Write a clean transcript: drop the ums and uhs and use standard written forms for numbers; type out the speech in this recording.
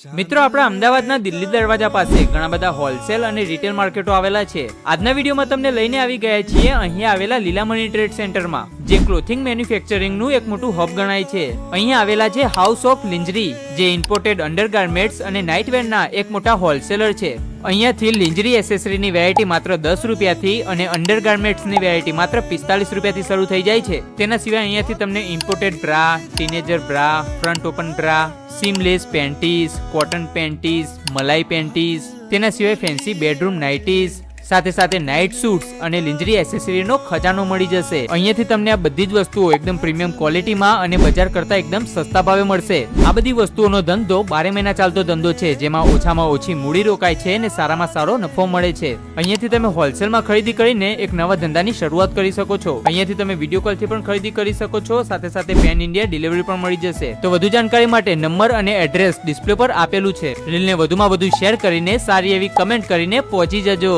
મિત્રો આપણા અમદાવાદના દિલ્હી દરવાજા પાસે ઘણા બધા હોલસેલ અને રિટેલ માર્કેટો આવેલા છે. આજના વિડીયોમાં તમને લઈને આવી ગયા છીએ અહીંયા આવેલા લીલામણી ટ્રેડ સેન્ટરમાં, જે ક્લોથિંગ મેન્યુફેક્ચરિંગનું એક મોટું હબ ગણાય છે. અહીંયા આવેલા છે હાઉસ ઓફ લિંજરી, જે ઇમ્પોર્ટેડ અંડરગાર્મેન્ટ્સ અને નાઇટવેરના એક મોટા હોલસેલર છે. અહીંયાથી લિંજરી એસેસરીની વેરાયટી માત્ર 10 રૂપિયાથી અને અંડરગાર્મેન્ટ્સની વેરાયટી માત્ર 45 રૂપિયાથી શરૂ થઈ જાય છે. તેના સિવાય અહીંયાથી તમને imported bra, teenager bra, front open bra, seamless panties, cotton panties, મલાઈ પેન્ટીઝ, તેના સિવાય ફેન્સી બેડરૂમ નાઇટીઝ, સાથે સાથે નાઇટ સૂટ્સ અને લિંજરી એસેસરીનો ખજાનો મળી જશે. અહીંયાથી તમને આ બધી જ વસ્તુઓ એકદમ પ્રીમિયમ ક્વોલિટીમાં અને બજાર કરતા એકદમ સસ્તા ભાવે મળશે. આ બધી વસ્તુઓનો ધંધો 12 મહિના ચાલતો ધંધો છે, જેમાં ઓછામાં ઓછી મૂડી રોકાય છે અને સારામાં સારો નફો મળે છે. અહીંયાથી તમે હોલસેલમાં ખરીદી કરીને એક નવા ધંધાની શરૂઆત કરી શકો છો. અહીંયાથી તમે વિડીયો કોલથી પણ ખરીદી કરી શકો છો, સાથે સાથે પેન ઇન્ડિયા ડિલિવરી પણ મળી જશે. તો વધુ જાણકારી માટે નંબર અને એડ્રેસ ડિસ્પ્લે પર આપેલું છે. રીલને વધુમાં વધુ શેર કરીને સારી એવી કમેન્ટ કરીને પહોંચી જજો.